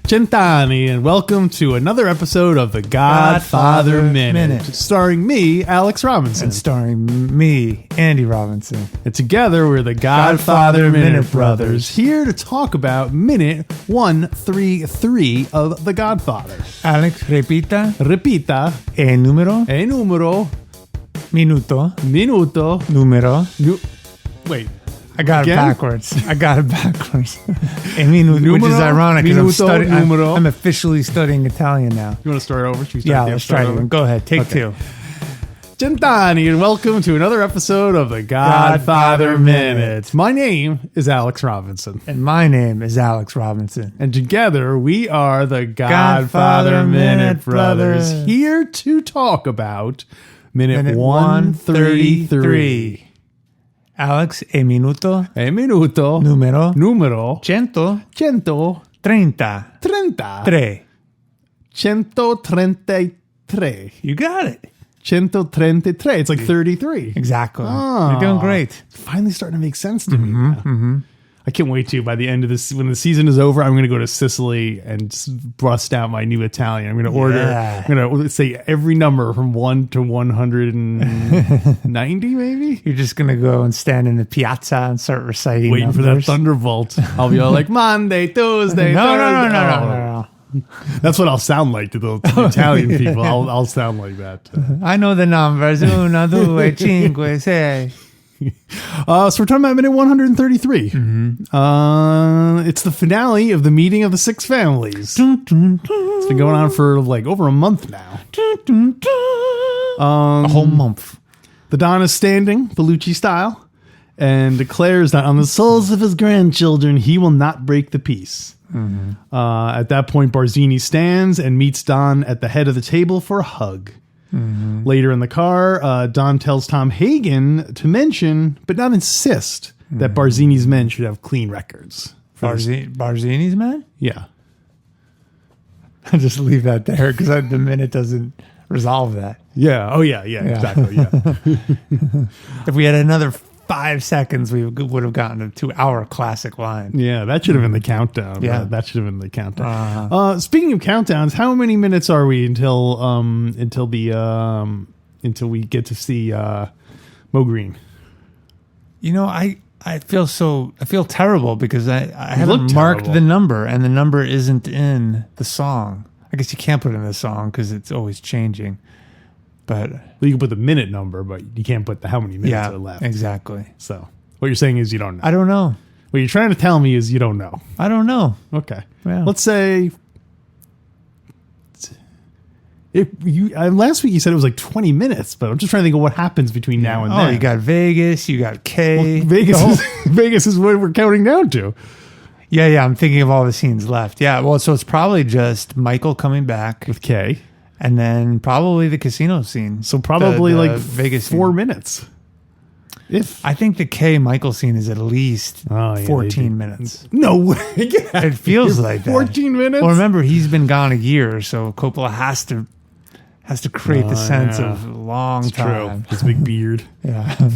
Centani, and welcome to another episode of the Godfather Minute, starring me, Alex Robinson. And starring me, Andy Robinson. And together, we're the Godfather Minute Brothers, here to talk about minute 133 of The Godfather. Alex, repita. E numero. Minuto. Numero. Wait. I got Again? it backwards. Which is ironic because I'm officially studying Italian now. You want to start over? Let's try it. Go ahead. Take two. Centani, and welcome to another episode of the Godfather Minute. My name is Alex Robinson. And my name is Alex Robinson. And together we are the Godfather Minute Brothers, here to talk about minute 133. Alex, minuto. Numero. 133. 133. You got it. 133. It's like 33. Exactly. You're doing great. It's finally starting to make sense to me now. I can't wait to, by the end of this, when the season is over, I'm going to go to Sicily and just bust out my new Italian. I'm going to order, I'm going to say every number from 1 to 190, maybe? You're just going to go and stand in the piazza and start reciting waiting numbers. for that thunderbolt. I'll be all like, Monday, Tuesday, Thursday. No. That's what I'll sound like to the Italian people. I'll sound like that. I know the numbers. 1, 2, 5, 6. So we're talking about minute 133. It's the finale of the meeting of the six families. It's been going on for like over a month now. A whole month. The Don is standing, Bellucci style, and declares that on the souls of his grandchildren, he will not break the peace. At that point, Barzini stands and meets Don at the head of the table for a hug. Later in the car, Don tells Tom Hagen to mention, but not insist, that Barzini's men should have clean records. Barzini's men? Yeah. I'll just leave that there because the minute doesn't resolve that. Yeah. Oh, yeah, exactly, yeah. If we had another 5 seconds, we would have gotten a 2-hour classic line. Yeah, that should have been the countdown. Yeah, that should have been the countdown. Speaking of countdowns, how many minutes are we until we get to see Mo Green? You know, I feel terrible because I haven't marked the number, and the number isn't in the song. I guess you can't put it in the song because it's always changing. But you can put the minute number, but you can't put how many minutes are left. Exactly. So what you're saying is you don't know. I don't know. What you're trying to tell me is you don't know. I don't know. Okay. Yeah. Let's say last week you said it was like 20 minutes, but I'm just trying to think of what happens between now and then. Oh, you got Vegas, you got K. Well, Vegas is what we're counting down to. Yeah. I'm thinking of all the scenes left. Yeah. Well, so it's probably just Michael coming back with K. And then probably the casino scene. So probably like Vegas 4 minutes. I think the K Michael scene is at least 14 minutes. No way. It feels like 14 minutes? Well, remember, he's been gone a year, so Coppola has to create the sense of a long time. True. His big beard. Yeah.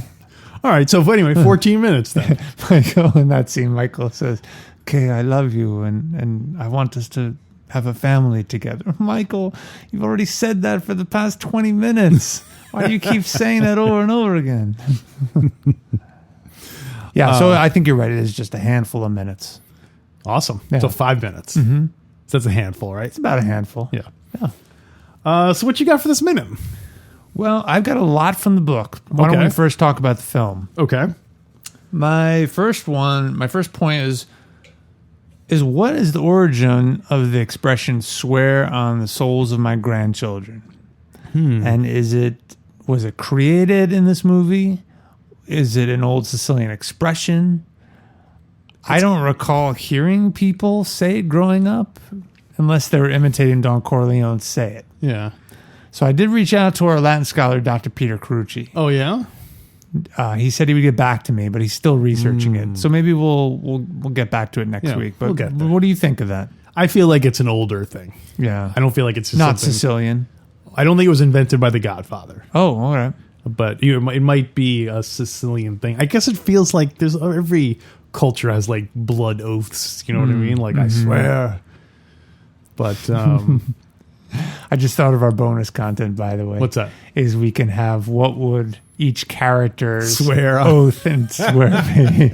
All right. So anyway, 14 minutes then. Michael, in that scene, Michael says, "Okay, I love you, and I want us to have a family together." Michael, you've already said that for the past 20 minutes. Why do you keep saying that over and over again? So I think you're right. It is just a handful of minutes. Awesome. Yeah. So 5 minutes. So that's a handful, right? It's about a handful. Yeah. So what you got for this minute? Well, I've got a lot from the book. Why don't we first talk about the film? Okay. My first point is what is the origin of the expression "swear on the souls of my grandchildren"? And was it created in this movie? Is it an old Sicilian expression? I don't recall hearing people say it growing up, unless they were imitating Don Corleone say it. Yeah. So I did reach out to our Latin scholar, Dr. Peter Carucci. Oh, yeah? He said he would get back to me, but he's still researching it. So maybe we'll get back to it next week. But we'll get there. what do you think of that? I feel like it's an older thing. Yeah. I don't feel like it's just Not something- Sicilian. I don't think it was invented by the Godfather. Oh, all right. But it might be a Sicilian thing. I guess it feels like there's every culture has like blood oaths. You know what I mean? Like I swear. But I just thought of our bonus content, by the way. what's that? Is we can have what would each character's Swear on. oath and swear be.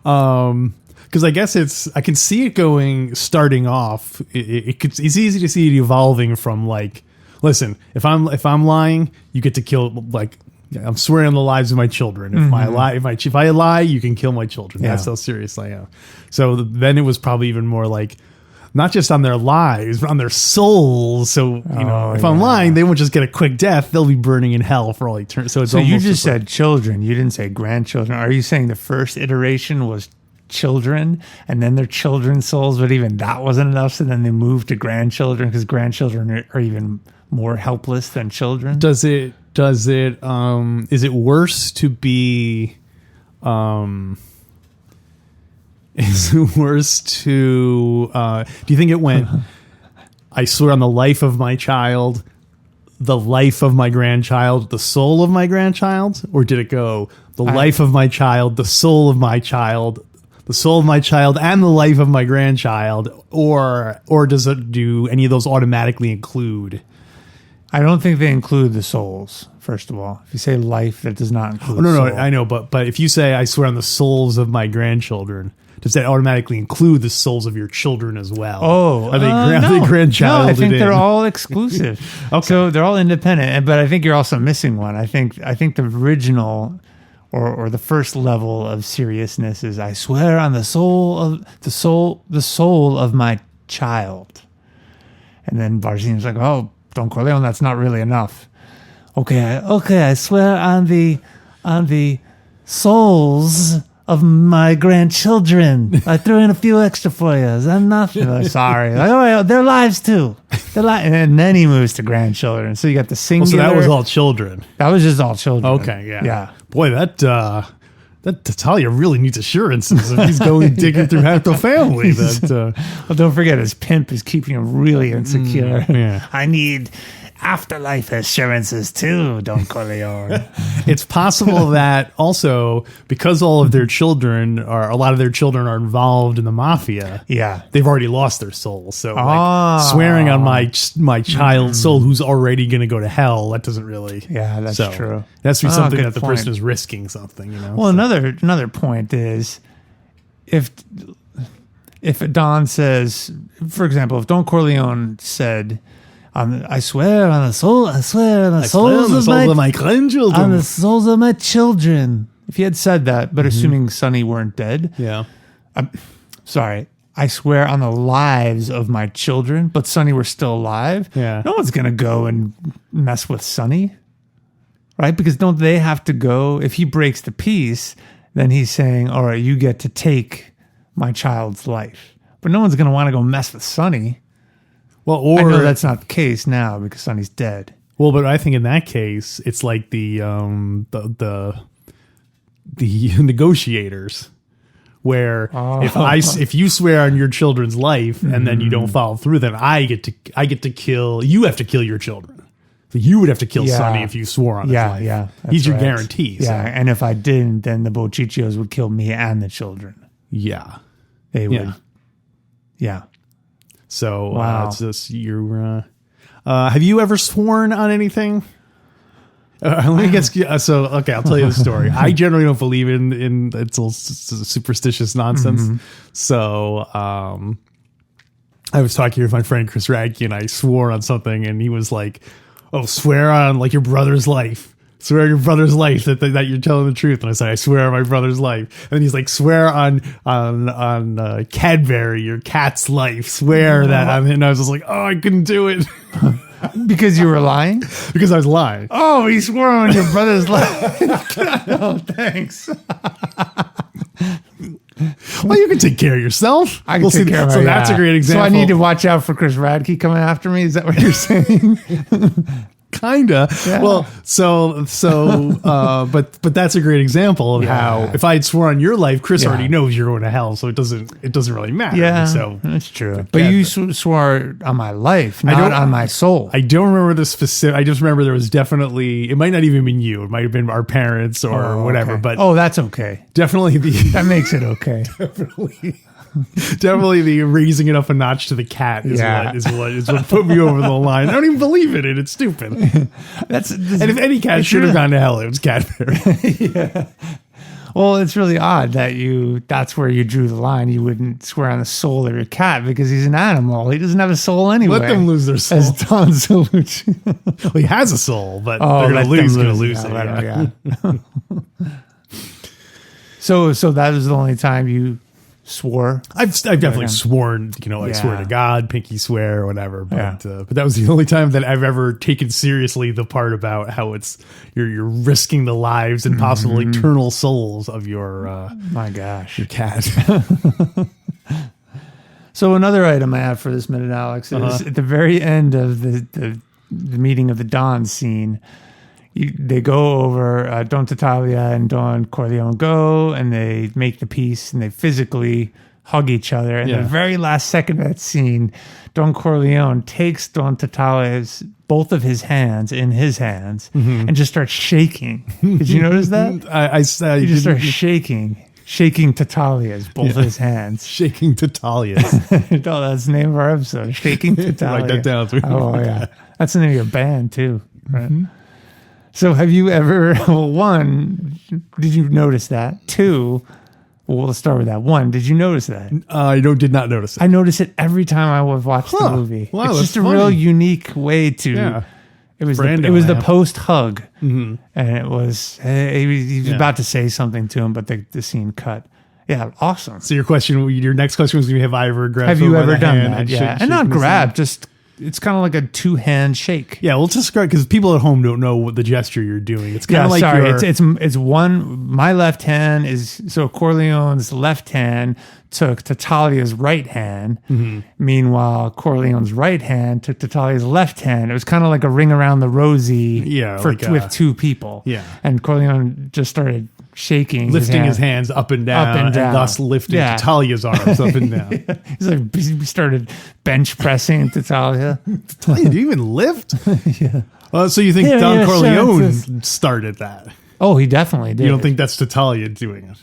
Because I guess I can see it starting off. It's easy to see it evolving from like, listen, if I'm lying, you get to kill. Like, I'm swearing on the lives of my children. If I lie, you can kill my children. Yeah. That's how serious I am. So then it was probably even more like, not just on their lives, but on their souls. So if I'm lying, they won't just get a quick death. They'll be burning in hell for all eternity. So You just said children. You didn't say grandchildren. Are you saying the first iteration was children and then their children's souls, but even that wasn't enough, so then they moved to grandchildren because grandchildren are even more helpless than children? Is it worse to be is it worse to do you think it went I swear on the life of my child, the life of my grandchild, the soul of my grandchild, or did it go the life of my child, the soul of my child, the soul of my child, and the life of my grandchild, or does it do any of those automatically include? I don't think they include the souls, first of all. If you say life, that does not include No, soul. I know, but if you say I swear on the souls of my grandchildren, does that automatically include the souls of your children as well? Oh, are they no. grandchild? No, I think they're all exclusive. Okay. So they're all independent. But I think you're also missing one. I think the original or the first level of seriousness is I swear on the soul of my child. And then Barzini's like, oh, Don Corleone, that's not really enough. Okay, I swear on the souls of my grandchildren. I threw in a few extra for you. Is that enough? Like, sorry. Like, oh, their lives too. And then he moves to grandchildren. So you got the singular. So that was all children. That was just all children. Okay, yeah. Yeah. Boy, that Talia really needs assurances if he's going digging through half the family. Well, don't forget, his pimp is keeping him really insecure. yeah. I need afterlife assurances too, Don Corleone. It's possible that also because a lot of their children are involved in the mafia. Yeah. They've already lost their soul. So like swearing on my child's soul who's already going to go to hell, that doesn't really. Yeah, that's true. That's be something good that the point. person is risking something, you know. Well, another point is if Don says, for example, if Don Corleone said, I swear on the souls of my grandchildren. on the souls of my children. If he had said that, but assuming Sonny weren't dead, Yeah. sorry, I swear on the lives of my children, but Sonny were still alive. Yeah. No one's gonna go and mess with Sonny, right? Because don't they have to go? If he breaks the peace, then he's saying, "All right, you get to take my child's life." But no one's gonna want to go mess with Sonny. Well, I know or that's not the case now because Sonny's dead. well, but I think in that case, it's like the negotiators, where if you swear on your children's life and then you don't follow through, then I get to kill. You have to kill your children. So you would have to kill Sonny if you swore on his life. Yeah, he's your right. guarantee. Yeah, So. and if I didn't, then the Bochiccios would kill me and the children. Yeah. They would. Yeah. So Wow. it's just have you ever sworn on anything? Let me guess. Okay, I'll tell you the story. I generally don't believe in it's all superstitious nonsense. So I was talking with my friend Chris Radke, and I swore on something, and he was like, "Oh, swear on like your brother's life." Swear on your brother's life that you're telling the truth. And I said, I swear on my brother's life. And he's like, swear on Cadbury, your cat's life. Swear that on him. And I was just like, oh, I couldn't do it. Because you were lying? Because I was lying. Oh, he swore on your brother's life. Oh, thanks. Well, you can take care of yourself. I can take care of So that's a great example. So I need to watch out for Chris Radke coming after me? Is that what you're saying? Kinda. Yeah. Well, but that's a great example of how if I had swore on your life, Chris already knows you're going to hell, so it doesn't really matter. Yeah, so that's true. But you swore on my life, not on my soul. I don't remember the specific. I just remember there was definitely. It might not even been you. It might have been our parents or whatever. Okay. But that's okay. definitely That makes it okay. Definitely the raising it up a notch to the cat is what put me over the line. I don't even believe in it. It's stupid. And if any cat should have gone to hell, it was Cadbury. Yeah. Well, it's really odd that that's where you drew the line. You wouldn't swear on the soul of your cat because he's an animal. He doesn't have a soul anyway. Let them lose their soul. As Don Salucci. Well, he has a soul, but they're going to lose. Going to lose it. Yeah. So that was the only time you swore. I've definitely sworn, I swear to God, pinky swear or whatever, but that was the only time that I've ever taken seriously the part about how it's you're risking the lives and possible eternal souls of your my gosh, your cat. So another item I have for this minute, Alex, is at the very end of the meeting of the Don scene. They go over, Don Tattaglia and Don Corleone go, and they make the peace, and they physically hug each other. And the very last second of that scene, Don Corleone takes Don Tattaglia's both of his hands in his hands and just starts shaking. Did you notice that? I he just starts shaking Tattaglia's both of his hands. Shaking Tattaglia's. No, that's the name of our episode. Shaking Tattaglia. Write that down. Oh yeah, that's the name of your band too, right? So have you ever, one, did you notice that? Two, well, let's start with that. One, did you notice that? I did not notice it. I notice it every time I would watch the movie. Wow, it's just a funny. real unique way to, it was the post-hug. And it was, he was about to say something to him, but the scene cut. Yeah, awesome. So your next question was going to be, have I ever grabbed Have you ever done that? Yeah. And not grab, just... It's kind of like a two-hand shake. Yeah, well, just describe because people at home don't know what the gesture you're doing. It's kind of like it's one. My left hand is so Corleone's left hand took Tattaglia's right hand. Meanwhile, Corleone's right hand took Tattaglia's left hand. It was kind of like a ring around the rosy. With two people. Yeah, and Corleone just started shaking, lifting his hands up and down, and thus lifting Tattaglia's arms up and down. He's like, he started bench pressing Tattaglia. Tattaglia, do you even lift? So you think Don Corleone started that? Oh, he definitely did. You don't think that's Tattaglia doing it?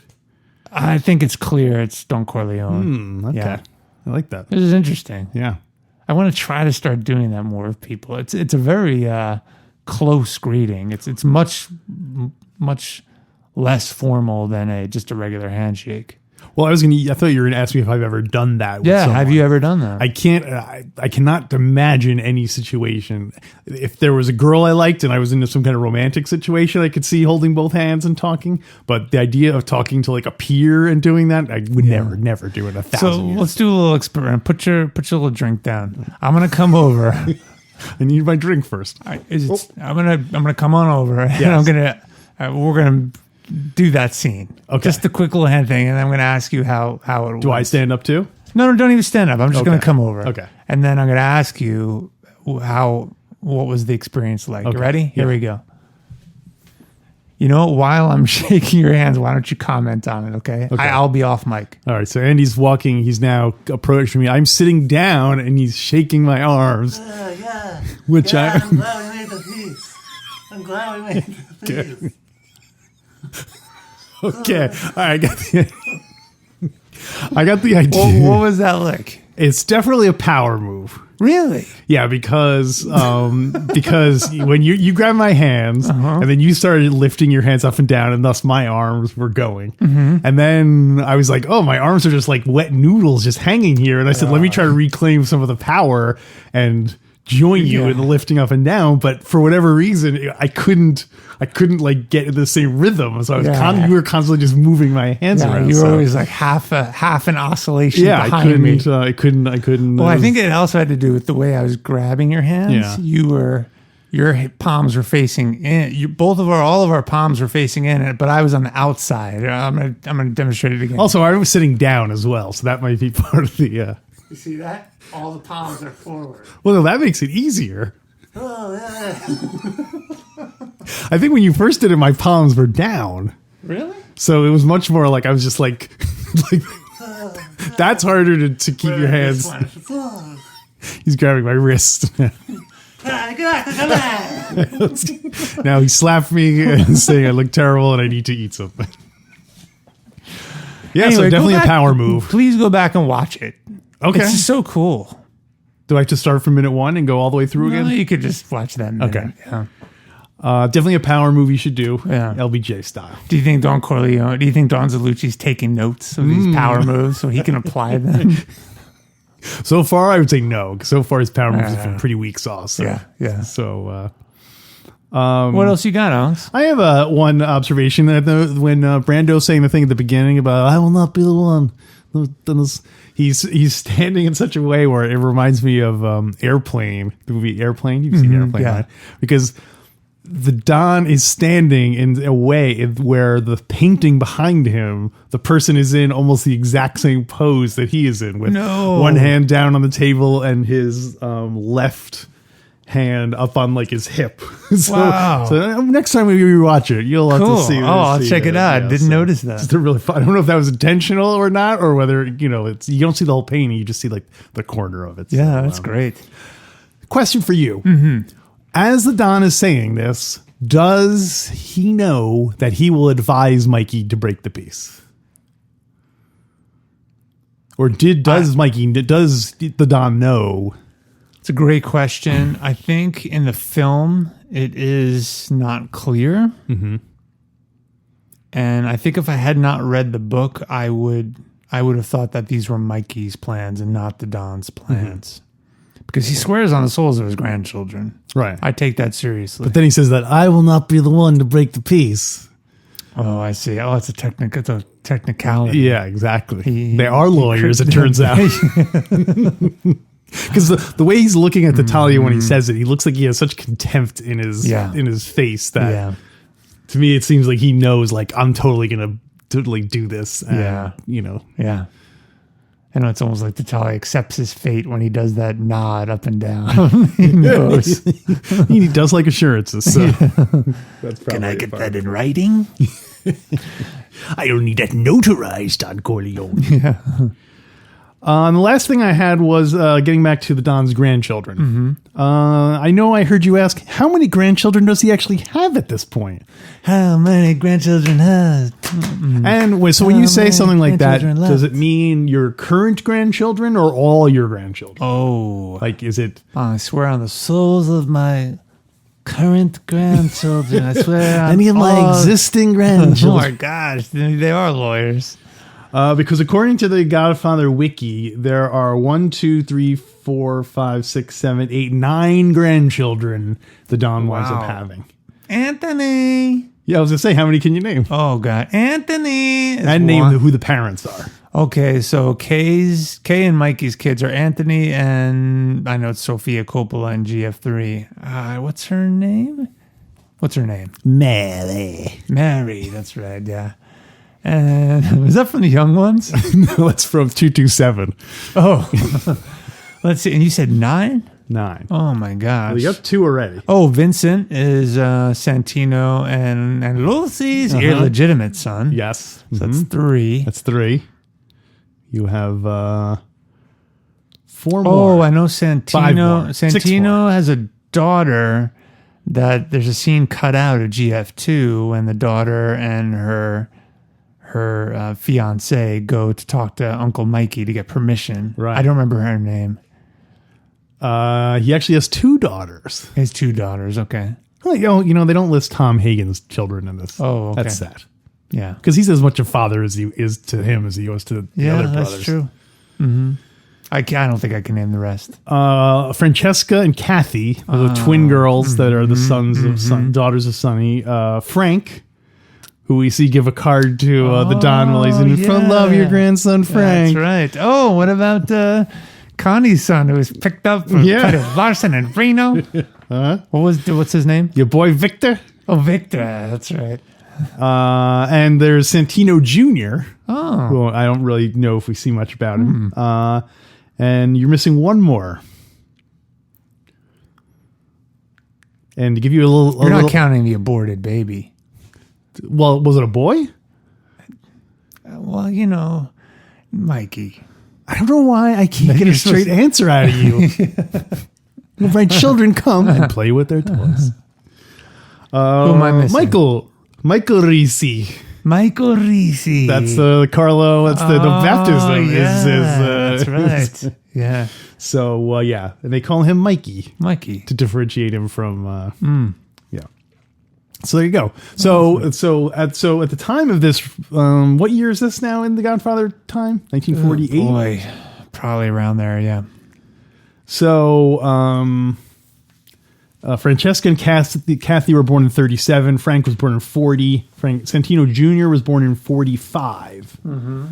I think it's clear it's Don Corleone. Okay. Yeah. I like that. This is interesting. Yeah. I want to try to start doing that more with people. It's a very close greeting. It's much less formal than just a regular handshake. Well, I thought you were going to ask me if I've ever done that with someone. Have you ever done that? I cannot imagine any situation. If there was a girl I liked and I was in some kind of romantic situation, I could see holding both hands and talking. But the idea of talking to like a peer and doing that, I would never do it 1,000 years. Let's do a little experiment. Put your little drink down. I'm going to come over. I need my drink first. I'm gonna come on over, and we're gonna do that scene. Okay. Just a quick little hand thing, and I'm gonna ask you how it was. Do I stand up too? No, don't even stand up. I'm just gonna come over. Okay. And then I'm gonna ask you what was the experience like. Okay. You ready? Here we go. You know, while I'm shaking your hands, why don't you comment on it, okay? I'll be off mic. All right, so Andy's walking. He's now approaching me. I'm sitting down, and he's shaking my arms. I'm glad we made the peace. Okay. All right, I got the idea. What was that like? It's definitely a power move. Really? Yeah, because when you grabbed my hands and then you started lifting your hands up and down, and thus my arms were going. And then I was like, oh, my arms are just like wet noodles just hanging here. And I said, let me try to reclaim some of the power and join you in the lifting up and down. But for whatever reason, I couldn't like get in the same rhythm. So I was you were constantly just moving my hands around. You were always like half an oscillation behind me. I couldn't. Well, I think it also had to do with the way I was grabbing your hands. Yeah. Your palms were facing in. All of our palms were facing in, but I was on the outside. I'm gonna demonstrate it again. Also, I was sitting down as well, so that might be part of the. You see that? All the palms are forward. Well, no, that makes it easier. I think when you first did it, my palms were down. Really? So it was much more like I was just like, like that's harder to keep your hands. He's grabbing my wrist. Now he slapped me and saying I look terrible and I need to eat something. Yeah, Anyway, so definitely go a back- power move. Please go back and watch it. Okay. It's just so cool. Do I have to start from minute 1 and go all the way through No, again? you could just watch that minute. Okay. Yeah. Definitely a power move you should do. Yeah. LBJ style. Do you think Don Corleone, do you think Don Zalucci's taking notes of these power moves so he can apply them? So far, I would say no. So far, his power moves have been pretty weak sauce. So, Yeah. So What else you got, Alex? I have one observation that when Brando's saying the thing at the beginning about I will not be the one, he's standing in such a way where it reminds me of Airplane, the movie Airplane. You've seen Airplane, yeah. right? Because the Don is standing in a way where the painting behind him, the person is in almost the exact same pose that he is in, with one hand down on the table and his left hand up on like his hip. Wow. So next time we rewatch it, you'll have Cool. to see. I'll check it out. Didn't notice that. It's really fun. I don't know if that was intentional or not, or whether you don't see the whole painting, you just see like the corner of it. Yeah, So, that's great. Question for you. As the Don is saying this, does he know that he will advise Mikey to break the peace? Or does the Don know? It's a great question. I think in the film, it is not clear. Mm-hmm. And I think if I had not read the book, I would have thought that these were Mikey's plans and not the Don's plans. Because he swears on the souls of his grandchildren. Right. I take that seriously. But then he says that I will not be the one to break the peace. Oh, I see. Oh, it's a technicality. Yeah, exactly. They are he lawyers, it turns out. Because the way he's looking at Talia when he says it, he looks like he has such contempt in his face that to me it seems like he knows like I'm totally gonna do this. And, Yeah. I know it's almost like Talia accepts his fate when he does that nod up and down. He knows. He does like assurances. So that's probably Can I get that in writing? I don't need that notarized, Don Corleone. Yeah. The last thing I had was getting back to the Don's grandchildren. I know I heard you ask, how many grandchildren does he actually have at this point? How many grandchildren has? And so when you say something like that, grandchildren does left? it mean your current grandchildren or all your grandchildren? Oh. Like, is it... I swear on the souls of my current grandchildren. I swear on any of my existing Oh grandchildren? my gosh. They are lawyers. Because according to the Godfather wiki, there are 1, 2, 3, 4, 5, 6, 7, 8, 9 grandchildren the Don winds up having. Anthony. Yeah, I was going to say, how many can you name? Oh, God. Anthony. is And name one. who the parents are. Okay, so Kay and Mikey's kids are Anthony and I know it's Sophia Coppola in GF3. What's her name? Mary. Mary, that's right, yeah. And was that from the young ones? No, it's from 227. Oh, let's see. And you said 9? 9. Oh my gosh. Well, you got 2 already. Oh, Vincent is Santino and Lucy's illegitimate son. Yes. So that's 3. That's 3. You have 4 more. Oh, I know 5 Santino. more. 6 more. Santino has a daughter that there's a scene cut out of GF2 when the daughter and her fiance go to talk to Uncle Mikey to get permission. Right. I don't remember her name. He actually has 2 daughters. His 2 daughters. Okay. Well, they don't list Tom Hagen's children in this. Oh, okay. That's sad. Yeah. Because he's as much a father as he is to him as he was to the other brothers. That's true. Mm-hmm. I don't think I can name the rest. Francesca and Kathy are the twin girls that are the daughters of Sonny. Frank, who we see give a card to the Don while he's in front. Love your grandson, Frank. That's right. Oh, what about Connie's son who was picked up for Larson and Reno? What's his name? Your boy Victor. Oh, Victor. That's right. And there's Santino Jr., Oh. who I don't really know if we see much about him. And you're missing one more. And to give you a little... You're not counting the aborted baby. Well, was it a boy? Well, you know, Mikey. I don't know why I can't get a straight answer out of you. When my children come and play with their toys. Who am I missing? Michael Risi. Michael Risi. That's Carlo. That's the baptism. That's right. Yeah. So and they call him Mikey Mikey to differentiate him from. Yeah. So there you go. So at the time of this, what year is this now in the Godfather time? 1948. Boy, probably around there. Yeah. So Francesca and Kathy were born in 37. Frank was born in 40. Santino Jr. was born in 45. Mm-hmm.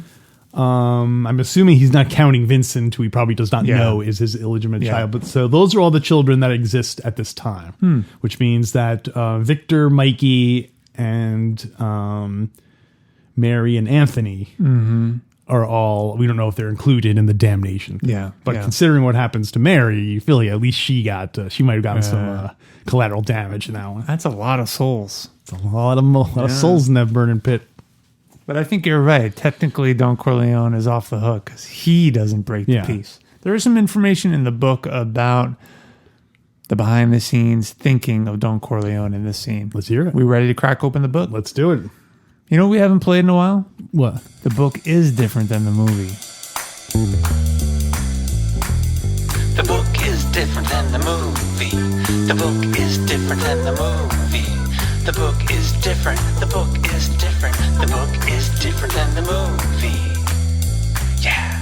I'm assuming he's not counting Vincent, who he probably does not know is his illegitimate child. But so those are all the children that exist at this time, which means that Victor, Mikey, and Mary and Anthony are all, we don't know if they're included in the damnation. Yeah. But considering what happens to Mary, you feel like at least she might have gotten some collateral damage in that one. That's a lot of souls. It's a lot of souls in that burning pit. But I think you're right. Technically, Don Corleone is off the hook because he doesn't break the peace. There is some information in the book about the behind-the-scenes thinking of Don Corleone in this scene. Let's hear it. We ready to crack open the book? Let's do it. You know what we haven't played in a while? What? The book is different than the movie. The book is different than the movie. The book is different than the movie. The book is different. The book is different. The book is different than the movie. Yeah.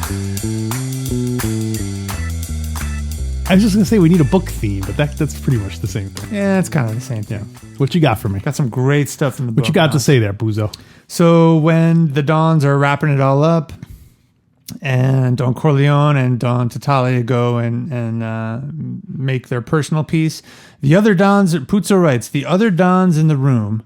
I was just going to say we need a book theme, but that's pretty much the same thing. Yeah, it's kind of the same thing. What you got for me? Got some great stuff in the book. What you got to say there, Buzo? So when the Dons are wrapping it all up, and Don Corleone and Don Tatalia go and make their personal peace, the other Dons, Puzo writes, the other Dons in the room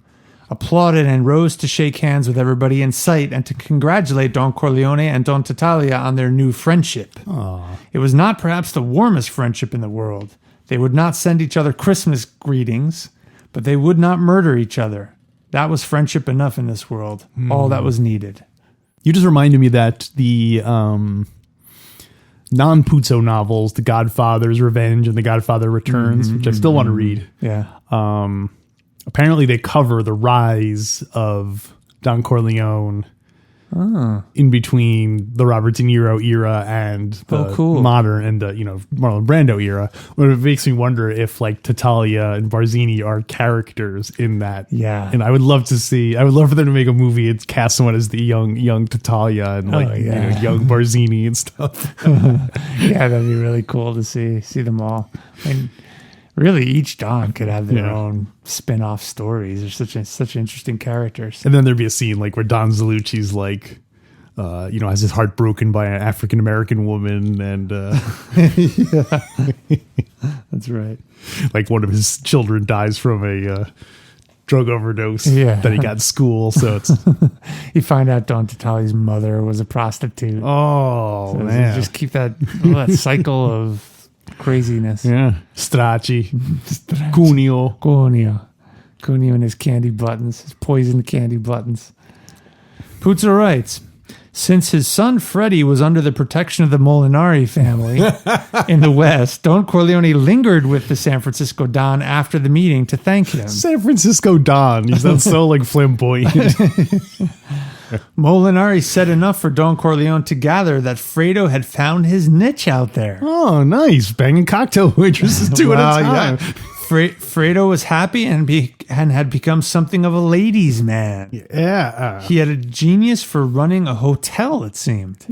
applauded and rose to shake hands with everybody in sight and to congratulate Don Corleone and Don Tatalia on their new friendship. Aww. It was not perhaps the warmest friendship in the world. They would not send each other Christmas greetings, but they would not murder each other. That was friendship enough in this world. All that was needed. You just reminded me that the non-Puzo novels, The Godfather's Revenge and The Godfather Returns, which I still want to read. Yeah. Apparently they cover the rise of Don Corleone in between the Robert De Niro era and the modern and the Marlon Brando era. But it makes me wonder if like Tatalia and Barzini are characters in that. Yeah. And I would love for them to make a movie and cast someone as the young Tatalia and young Barzini and stuff. Yeah, that'd be really cool to see them all. And really, each Don could have their own spin-off stories. They're such interesting characters. And then there'd be a scene like where Don Zalucci's like, has his heart broken by an African American woman, and that's right. Like one of his children dies from a drug overdose that he got in school. So it's you find out Don Tatali's mother was a prostitute. Oh, so man! Just keep that cycle of craziness. Yeah. Stracci. Cuneo and his candy buttons, his poisoned candy buttons. Puzo writes, since his son Freddie was under the protection of the Molinari family in the West, Don Corleone lingered with the San Francisco Don after the meeting to thank him. San Francisco Don. He sounds so like flamboyant. Molinari said enough for Don Corleone to gather that Fredo had found his niche out there. Oh, nice. Banging cocktail waitresses two at a time. Yeah. Fredo was happy and had become something of a ladies' man. Yeah. He had a genius for running a hotel, it seemed.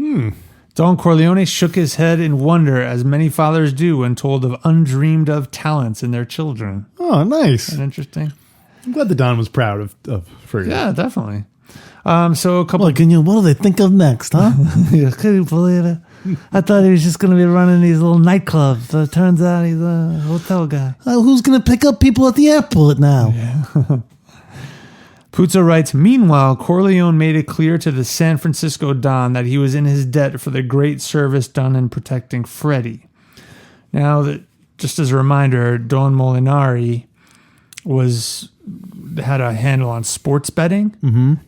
Don Corleone shook his head in wonder, as many fathers do when told of undreamed of talents in their children. Oh, nice. Isn't that interesting? I'm glad the Don was proud of Fredo. Yeah, definitely. So a couple. What do they think of next, huh? Can you believe it? I thought he was just going to be running these little nightclubs. So it turns out he's a hotel guy. Who's going to pick up people at the airport now? Yeah. Puzo writes, meanwhile, Corleone made it clear to the San Francisco Don that he was in his debt for the great service done in protecting Freddie. Now, just as a reminder, Don Molinari had a handle on sports betting,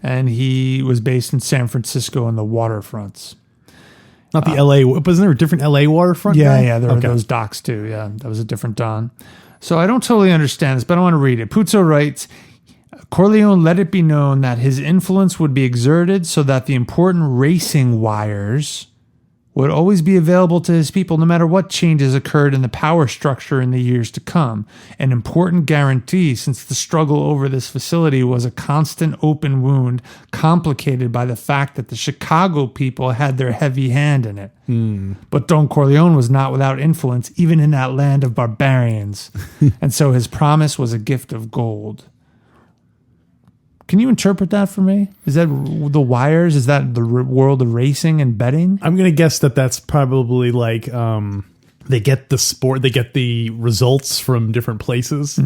and he was based in San Francisco on the waterfronts. Not the L.A. Wasn't there a different L.A. waterfront guy? Yeah, there were those docks too. Yeah, that was a different Don. So I don't totally understand this, but I want to read it. Puto writes, Corleone let it be known that his influence would be exerted so that the important racing wires would always be available to his people no matter what changes occurred in the power structure in the years to come. An important guarantee, since the struggle over this facility was a constant open wound complicated by the fact that the Chicago people had their heavy hand in it. But Don Corleone was not without influence even in that land of barbarians. And so his promise was a gift of gold. Can you interpret that for me? Is that the wires? Is that the world of racing and betting? I'm going to guess that that's probably like they get the results from different places.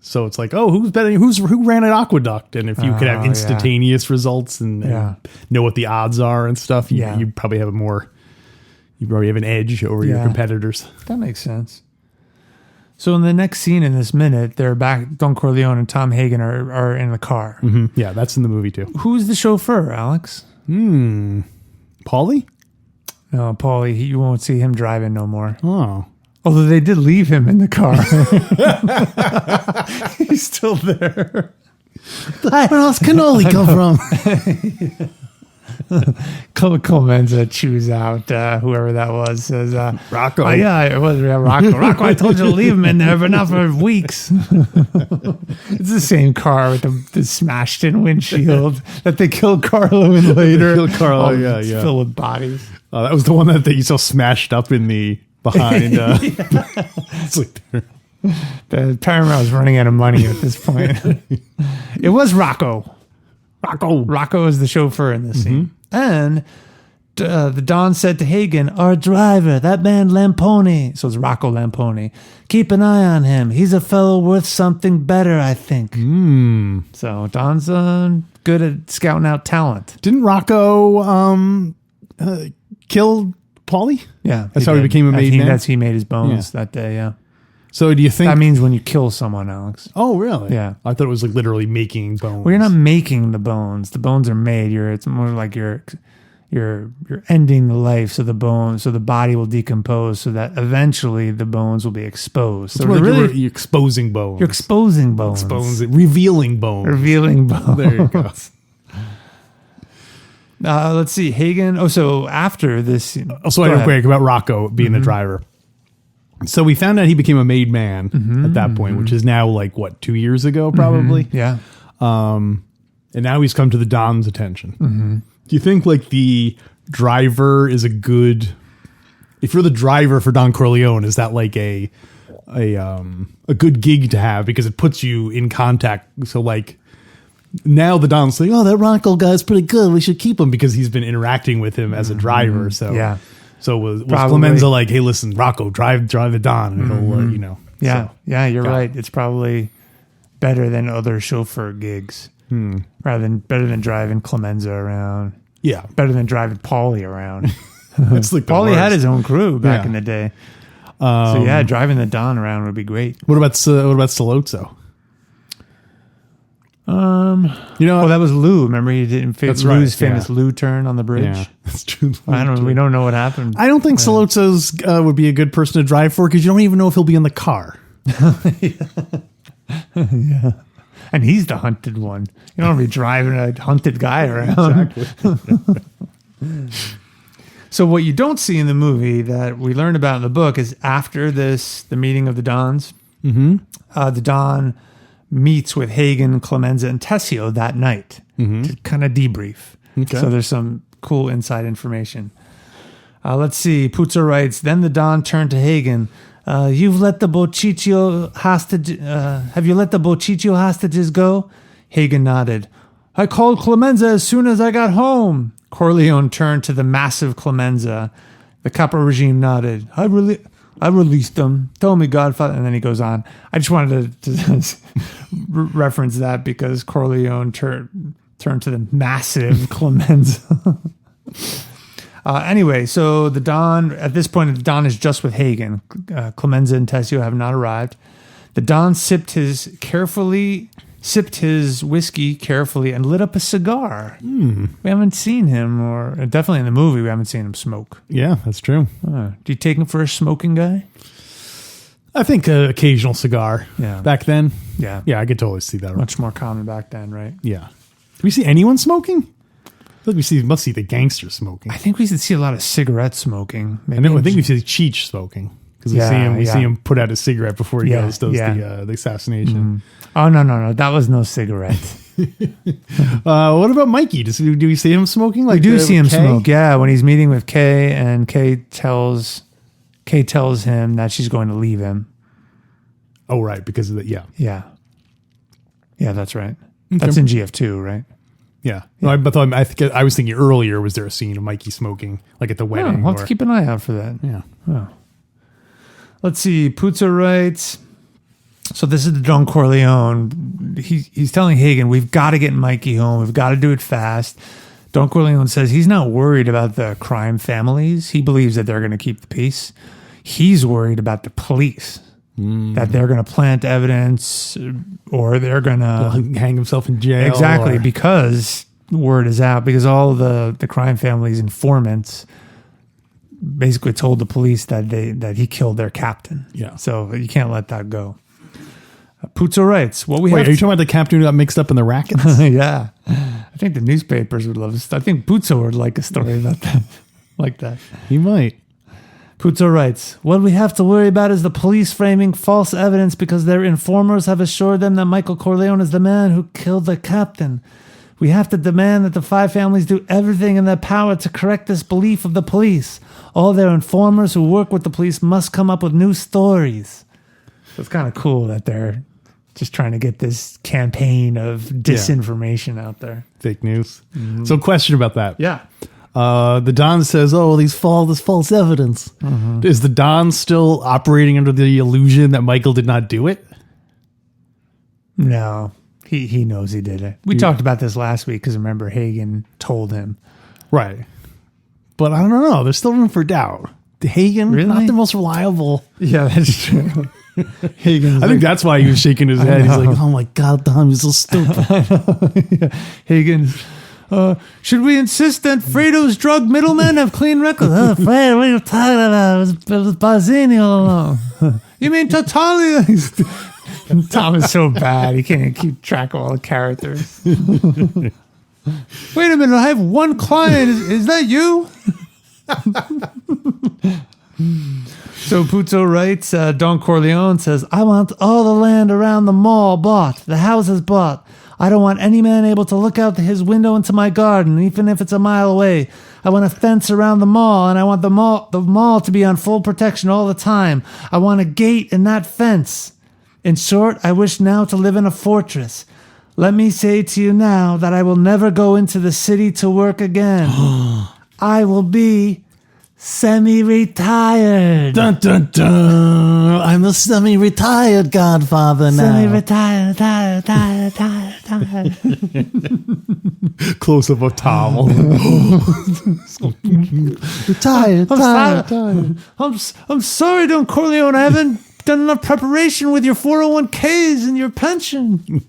So it's like, oh, who's betting? Who ran an aqueduct? And if you could have instantaneous results and know what the odds are and stuff, you probably have you probably have an edge over your competitors. That makes sense. So in the next scene in this minute, they're back. Don Corleone and Tom Hagen are in the car. Yeah, that's in the movie too. Who's the chauffeur, Alex? Paulie? No, Paulie. You won't see him driving no more. Oh. Although they did leave him in the car. He's still there. Where else cannoli come from? Clemenza chews out whoever that was. Says, Rocco. Oh, yeah, it was Rocco. Rocco, I told you to leave him in there, but not for weeks. It's the same car with the smashed-in windshield that they killed Carlo in later. Killed Carlo, yeah. Filled with bodies. That was the one that you saw smashed up in the behind. It's like the Paramount was running out of money at this point. It was Rocco. Rocco is the chauffeur in this scene. And the Don said to Hagen, our driver, that man Lamponi. So it's Rocco Lamponi. Keep an eye on him. He's a fellow worth something better, I think. So Don's good at scouting out talent. Didn't Rocco kill Paulie? Yeah. That's how he became a made man? That's he made his bones that day, yeah. So do you think... That means when you kill someone, Alex. Oh, really? Yeah. I thought it was like literally making bones. Well, you're not making the bones. The bones are made. It's more like you're ending the life, so the body will decompose, so that eventually the bones will be exposed. So really, you're exposing bones. You're exposing bones. Revealing bones. Revealing bones. There you go. Let's see. Hagen. So after this... Also, I know quick about Rocco being the driver. So we found out he became a made man at that point, which is now like, 2 years ago, probably? Yeah. And now he's come to the Don's attention. Do you think like the driver is a good... If you're the driver for Don Corleone, is that like a good gig to have because it puts you in contact? So like now the Don's saying, oh, that Rocco guy's pretty good. We should keep him because he's been interacting with him as a driver. So yeah. So was Clemenza like, hey, listen, Rocco, drive the Don, and he'll, Yeah, so. yeah, you're right. It's probably better than other chauffeur gigs, better than driving Clemenza around. Yeah, better than driving Paulie around. It's like Paulie had his own crew back in the day. So yeah, driving the Don around would be great. What about Salozzo? Well, that was Lou. Remember, he didn't. That's Lou's famous Lou turn on the bridge. Yeah, that's true. We don't know what happened. I don't think Salozzo's would be a good person to drive for because you don't even know if he'll be in the car. Yeah, and he's the hunted one. You don't want to be driving a hunted guy around. Exactly. So what you don't see in the movie that we learned about in the book is after the meeting of the Dons, the Don meets with Hagen, Clemenza, and Tessio that night to kind of debrief. Okay. So there's some cool inside information. Let's see. Puto writes, then the Don turned to Hagen. You've let the Bociccio hostage. Have you let the Bociccio hostages go? Hagen nodded. I called Clemenza as soon as I got home. Corleone turned to the massive Clemenza. The Capo regime nodded. I released them. Tell me, Godfather. And then he goes on. I just wanted to reference that because Corleone turned to the massive Clemenza. Anyway, so the Don, at this point, the Don is just with Hagen. Clemenza and Tessio have not arrived. The Don sipped his whiskey carefully and lit up a cigar. We haven't seen him, or definitely in the movie, we haven't seen him smoke. Yeah, that's true. Do you take him for a smoking guy? I think an occasional cigar. Yeah. Back then. Yeah. Yeah, I could totally see that. Much more common back then, right? Yeah. Do we see anyone smoking? I feel like must see the gangsters smoking. I think we should see a lot of cigarette smoking. I think we see Cheech smoking. Because we see him put out a cigarette before he does the assassination. Oh, no. That was no cigarette. What about Mikey? Do we see him smoking? We do see him smoke, yeah. When he's meeting with Kay, and Kay tells him that she's going to leave him. Oh, right, because of the, yeah. Yeah. Yeah, that's right. That's in GF2, right? Yeah. No, I was thinking earlier, was there a scene of Mikey smoking, like at the wedding? We'll have to keep an eye out for that. Yeah. Oh. Let's see. Puto Rights. So this is the Don Corleone. He's telling Hagen, we've got to get Mikey home. We've got to do it fast. Don Corleone says he's not worried about the crime families. He believes that they're going to keep the peace. He's worried about the police. That they're going to plant evidence, or they're going to hang himself in jail. Exactly, because word is out, because all the crime families' informants basically told the police that he killed their captain. Yeah. So you can't let that go. Puto Rights. What we Wait, have are you talking about the captain who got mixed up in the rackets? Yeah. I think the newspapers would love it. I think Puto would like a story about that. Like that. He might. Puto Rights. What we have to worry about is the police framing false evidence because their informers have assured them that Michael Corleone is the man who killed the captain. We have to demand that the five families do everything in their power to correct this belief of the police. All their informers who work with the police must come up with new stories. It's kind of cool that they're just trying to get this campaign of disinformation out there. Fake news. So question about that. Yeah. The Don says, this false evidence. Is the Don still operating under the illusion that Michael did not do it? No, he knows he did it. We talked about this last week because remember Hagen told him. Right. But I don't know. There's still room for doubt. Hagen, really? Not the most reliable. Yeah, that's true. Hagen. I think that's why he was shaking his head. He's like, oh my God, Don, you're so stupid. Hagen. Should we insist that Fredo's drug middlemen have clean records? Fredo, what are you talking about? It was Barzini all along. You mean Tatalia? Tom is so bad. He can't even keep track of all the characters. Wait a minute. I have one client. Is that you? So Puto writes, Don Corleone says, I want all the land around the mall bought, the houses bought. I don't want any man able to look out his window into my garden, even if it's a mile away. I want a fence around the mall, and I want the mall to be on full protection all the time. I want a gate in that fence. In short, I wish now to live in a fortress. Let me say to you now that I will never go into the city to work again. I will be semi-retired. Dun, dun, dun. I'm the semi-retired Godfather now. Semi-retired, retired. Close up of Tom. Retired. I'm sorry, Don Corleone. I haven't done enough preparation with your 401ks and your pension.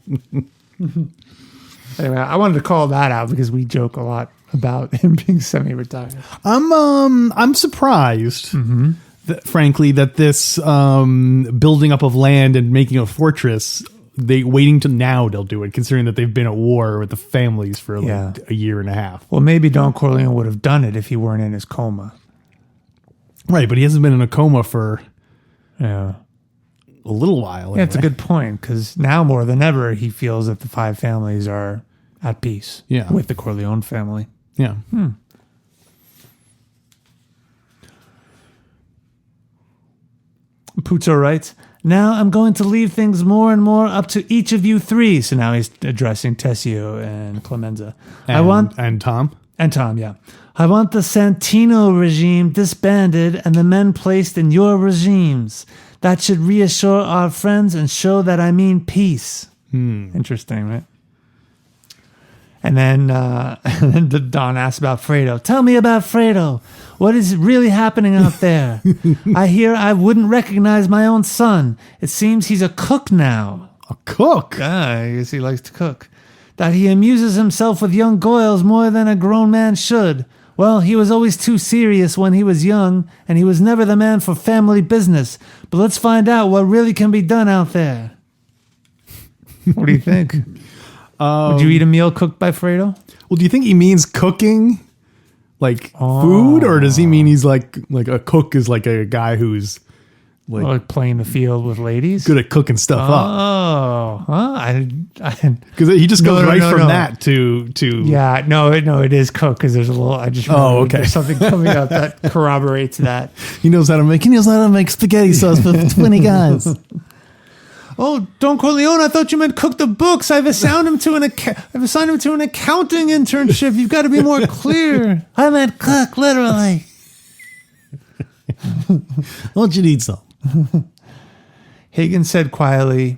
Anyway, I wanted to call that out because we joke a lot about him being semi-retired. I'm surprised, that, frankly, that this building up of land and making a fortress, waiting to now they'll do it, considering that they've been at war with the families for like a year and a half. Well, maybe Don Corleone would have done it if he weren't in his coma. Right, but he hasn't been in a coma for a little while. Anyway. Yeah, it's a good point, because now more than ever, he feels that the five families are at peace with the Corleone family. Yeah. Puto writes, now I'm going to leave things more and more up to each of you three. So now he's addressing Tessio and Clemenza. And Tom? And Tom, yeah. I want the Santino regime disbanded and the men placed in your regimes. That should reassure our friends and show that I mean peace. Interesting, right? And then the Don asks about Fredo. Tell me about Fredo. What is really happening out there? I hear I wouldn't recognize my own son. It seems he's a cook now. A cook? I guess he likes to cook. That he amuses himself with young girls more than a grown man should. Well, he was always too serious when he was young, and he was never the man for family business. But let's find out what really can be done out there. What do you think? Would you eat a meal cooked by Fredo? Well, do you think he means cooking, like food, or does he mean he's like a cook is like a guy who's Like playing the field with ladies? good at cooking stuff up? Oh, huh? Because he just goes from that to Yeah, no, it is cook because there's a little. I just remembered okay. there's something coming up that corroborates that. he knows how to make spaghetti sauce for 20 guys. Oh, Don Corleone, I thought you meant cook the books. I've assigned him to an accounting internship. You've got to be more clear. I meant cook, literally. Why don't you need some? Hagen said quietly,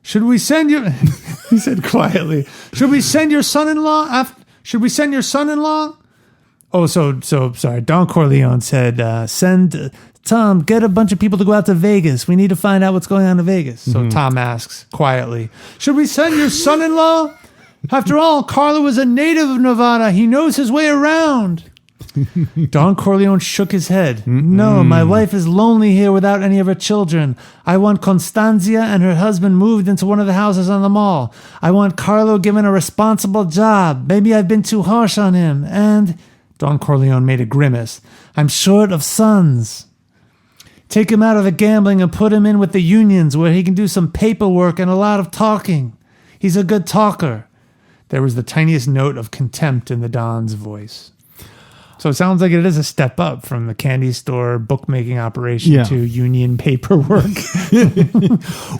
"Should we send your?" He said quietly, "Should we send your son-in-law? Should we send your son-in-law?" Oh, so sorry. Don Corleone said, "Send Tom. Get a bunch of people to go out to Vegas. We need to find out what's going on in Vegas." So Tom asks quietly, "Should we send your son-in-law? After all, Carlo is a native of Nevada. He knows his way around." Don Corleone shook his head. No, my wife is lonely here without any of her children. I want Constanzia and her husband moved into one of the houses on the mall. I want Carlo given a responsible job. Maybe I've been too harsh on him. And Don Corleone made a grimace. I'm short of sons. Take him out of the gambling and put him in with the unions where he can do some paperwork and a lot of talking. He's a good talker. There was the tiniest note of contempt in the Don's voice. So it sounds like it is a step up from the candy store bookmaking operation to union paperwork.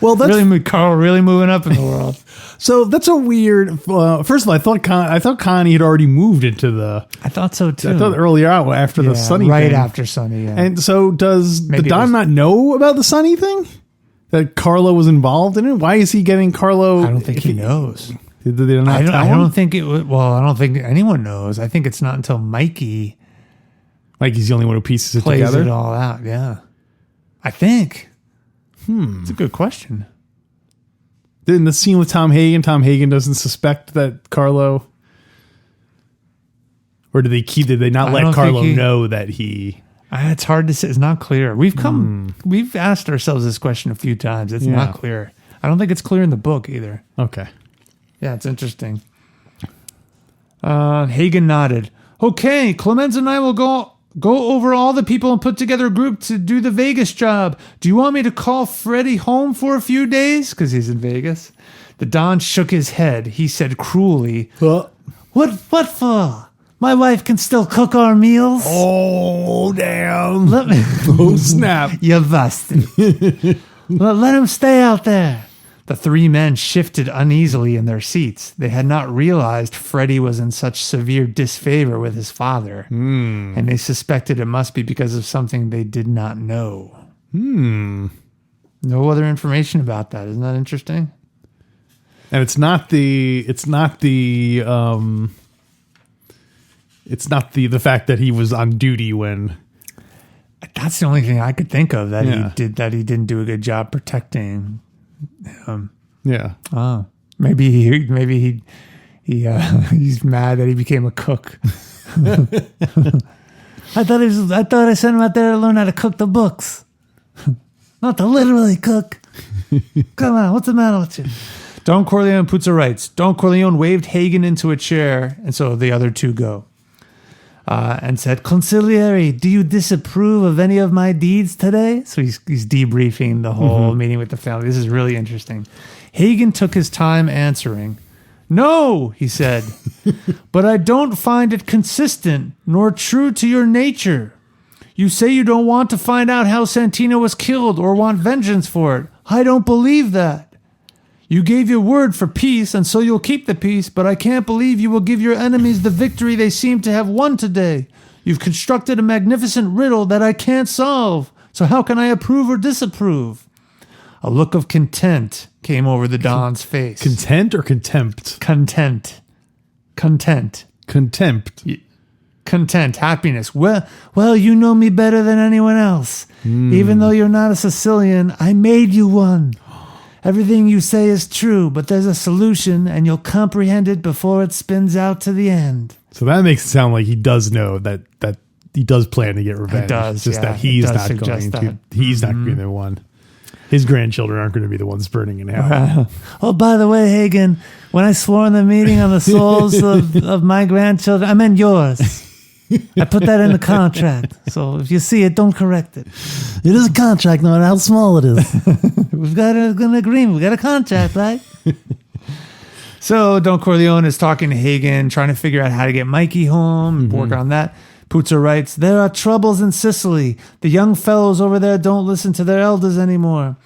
Well, that's Carl really moving up in the world. So that's a weird. First of all, I thought Connie had already moved into the. I thought so too. I thought earlier out after the Sunny right thing. after Sunny. Yeah. And so does Maybe the Don not know about the Sunny thing? That Carlo was involved in it? Why is he getting Carlo? I don't think he knows. Did they not I tell him? don't think it was. Well, I don't think anyone knows. I think it's not until Mikey Mikey's the only one who pieces it plays together. it all out. Yeah, I think. It's a good question. In the scene with Tom Hagen doesn't suspect that Carlo, or did they not let Carlo know that he? It's hard to say. It's not clear. We've asked ourselves this question a few times. It's not clear. I don't think it's clear in the book either. Okay. Yeah, it's interesting. Hagen nodded. Okay, Clemenza and I will go over all the people and put together a group to do the Vegas job. Do you want me to call Freddie home for a few days? Because he's in Vegas. The Don shook his head. He said cruelly, What for? My wife can still cook our meals. Oh damn! Let me. Oh snap! You busted. Let him stay out there. The three men shifted uneasily in their seats. They had not realized Freddie was in such severe disfavor with his father, and they suspected it must be because of something they did not know. No other information about that. Isn't that interesting? And it's not the fact that he was on duty when. That's the only thing I could think of that he didn't do a good job protecting. Yeah. Oh, maybe he's mad that he became a cook. I thought I sent him out there to learn how to cook the books, not to literally cook. Come on, what's the matter with you? Don Corleone Puto Rights. Don Corleone waved Hagen into a chair, and so the other two go. And said, "Consigliere, do you disapprove of any of my deeds today?" So he's debriefing the whole meeting with the family. This is really interesting. Hagen took his time answering. "No," he said, "but I don't find it consistent nor true to your nature. You say you don't want to find out how Santino was killed or want vengeance for it. I don't believe that. You gave your word for peace, and so you'll keep the peace, but I can't believe you will give your enemies the victory they seem to have won today. You've constructed a magnificent riddle that I can't solve, so how can I approve or disapprove?" A look of content came over the Don's face. Content or contempt? Content. Content. Contempt. Content. Happiness. Well, you know me better than anyone else. Even though you're not a Sicilian, I made you one. Everything you say is true, but there's a solution, and you'll comprehend it before it spins out to the end. So that makes it sound like he does know that he does plan to get revenge. He does, It's just yeah. that he's It does not suggest going that. to. He's not going to be the one. His grandchildren aren't going to be the ones burning in hell. Oh, by the way, Hagen, when I swore in the meeting on the souls of my grandchildren, I meant yours. I put that in the contract. So if you see it, don't correct it. It is a contract, no matter how small it is. We've got an agreement. We got a contract, right? So Don Corleone is talking to Hagen, trying to figure out how to get Mikey home and work on that. Puto writes, there are troubles in Sicily. The young fellows over there don't listen to their elders anymore.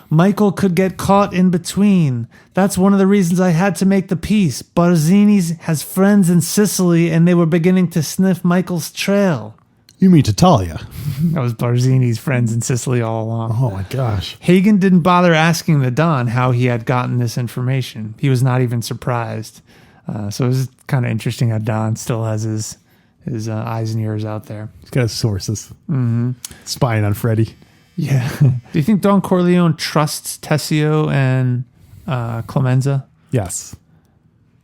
Michael could get caught in between. That's one of the reasons I had to make the peace. Barzini's has friends in Sicily, and they were beginning to sniff Michael's trail. You mean Tattaglia? That was Barzini's friends in Sicily all along. Oh my gosh. Hagen didn't bother asking the Don how he had gotten this information. He was not even surprised. So it was kind of interesting how Don still has his eyes and ears out there. He's got his sources. Spying on Freddie. Yeah. Do you think Don Corleone trusts Tessio and Clemenza? Yes.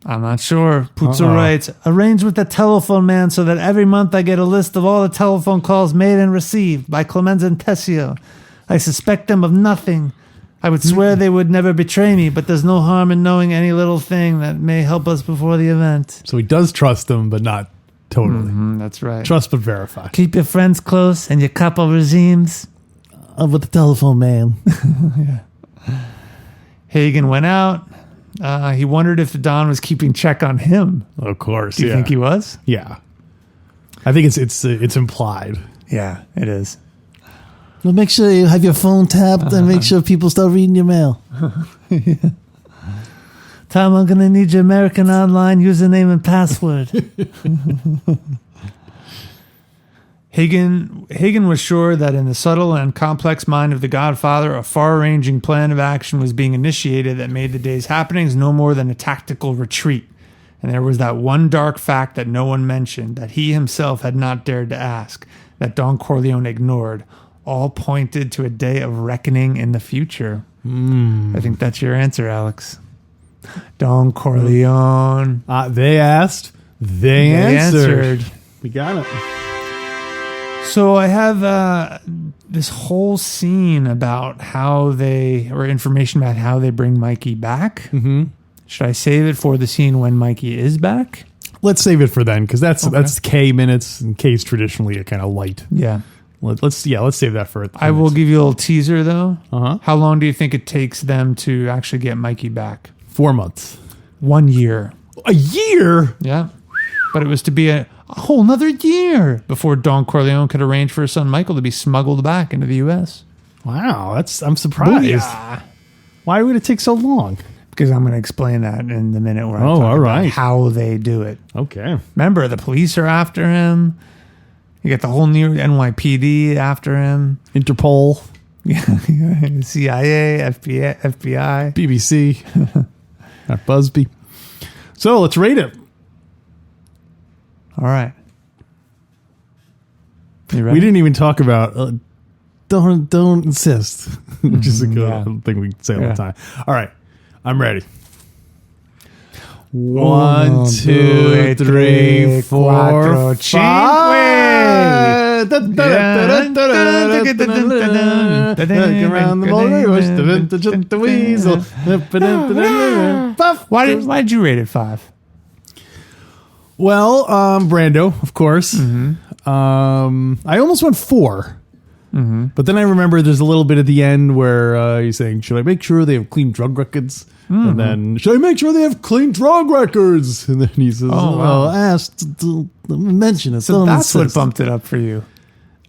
I'm not sure. Puto writes, arrange with the telephone man so that every month I get a list of all the telephone calls made and received by Clemenza and Tessio. I suspect them of nothing. I would swear they would never betray me, but there's no harm in knowing any little thing that may help us before the event. So he does trust them, but not totally. That's right. Trust but verify. Keep your friends close and your couple regimes. With the telephone man. Hagen went out. He wondered if the Don was keeping check on him. Of course. Do you think he was? Yeah. I think it's implied. Yeah, it is. Well, make sure you have your phone tapped and make sure people start reading your mail. Tom, I'm going to need your American Online username and password. Hagen was sure that in the subtle and complex mind of the Godfather, a far-ranging plan of action was being initiated that made the day's happenings no more than a tactical retreat. And there was that one dark fact that no one mentioned, that he himself had not dared to ask, that Don Corleone ignored. All pointed to a day of reckoning in the future. I think that's your answer, Alex. Don Corleone. They asked. They answered. We got it. So I have this whole scene about information about how they bring Mikey back. Mm-hmm. Should I save it for the scene when Mikey is back? Let's save it for then, because that's K minutes, and K's traditionally a kind of light. Yeah. Let's save that for. I will give you a little teaser though. Uh-huh. How long do you think it takes them to actually get Mikey back? 4 months. 1 year. A year? Yeah. But it was to be a whole nother year before Don Corleone could arrange for his son Michael to be smuggled back into the U.S. Wow, I'm surprised. Booyah. Why would it take so long? Because I'm going to explain that in the minute where I all talk right. about how they do it. Okay. Remember, the police are after him. You get the whole new NYPD after him. Interpol. CIA, FBI. BBC. Not Busby. So let's rate it. All right. You ready? We didn't even talk about don't insist, which is a good thing we say all the time. All right. I'm ready. 1, 2, 3, 4, 5. Around the motor, the vintage, the weasel. Why did you rate it 5? Well, Brando, of course. Mm-hmm. I almost went 4. Mm-hmm. But then I remember there's a little bit at the end where he's saying, should I make sure they have clean drug records? Mm-hmm. And then, should I make sure they have clean drug records? And then he says, ask to mention it. So that's what bumped it up for you.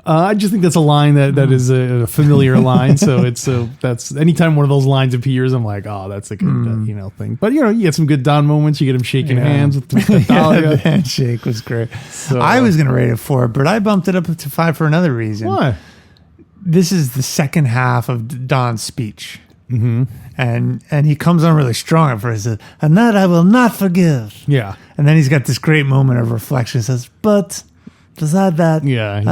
I just think that's a line that is a familiar line. So that's anytime one of those lines appears, I'm like, oh, that's a good thing. But you get some good Don moments. You get him shaking hands with the handshake was great. So, I was going to rate it 4, but I bumped it up to 5 for another reason. Why? This is the second half of Don's speech. and he comes on really strong at first. He says, and that I will not forgive. Yeah. And then he's got this great moment of reflection. He says, but beside that, Yeah,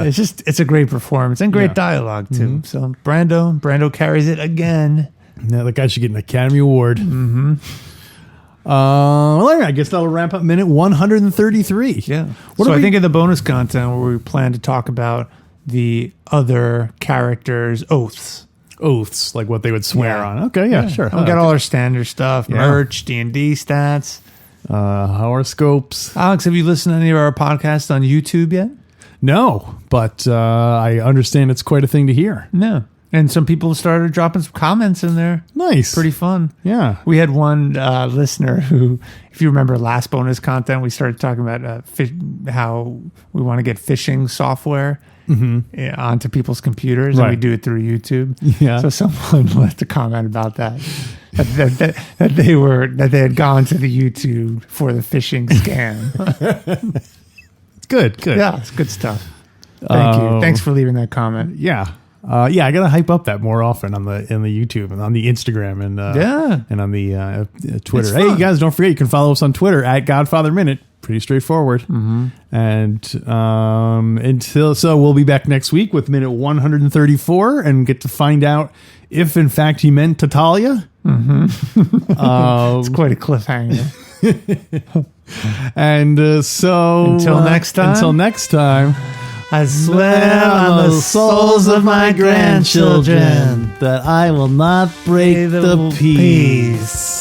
it's a great performance and great Yeah. dialogue too. So Brando carries it again. Yeah, the guy should get an Academy Award. Well, I guess that'll wrap up minute 133. Yeah. What So do I we- think in the bonus content where we plan to talk about the other characters' oaths. Oaths, like what they would swear Yeah. on. Okay, yeah, sure. We got all our standard stuff, Yeah. merch, D&D stats. horoscopes. Alex, have you listened to any of our podcasts on YouTube yet? No, but I understand it's quite a thing to hear. No. And some people started dropping some comments in there. Nice. Pretty fun. Yeah. We had one listener who, if you remember last bonus content, we started talking about how we want to get phishing software onto people's computers, and we Right. do it through YouTube. Yeah. So someone left a comment about that they had gone to the YouTube for the phishing scam. Good. Yeah, it's good stuff. Thank you. Thanks for leaving that comment. Yeah. I gotta hype up that more often in the YouTube and on the Instagram and and on the Twitter. It's Hey, fun. you guys, don't forget you can follow us on Twitter at Godfather Minute. Pretty straightforward. And so we'll be back next week with minute 134 and get to find out if in fact he meant Tatalia. It's quite a cliffhanger. And so Until next time. I swear on the souls of my grandchildren that I will not break the peace.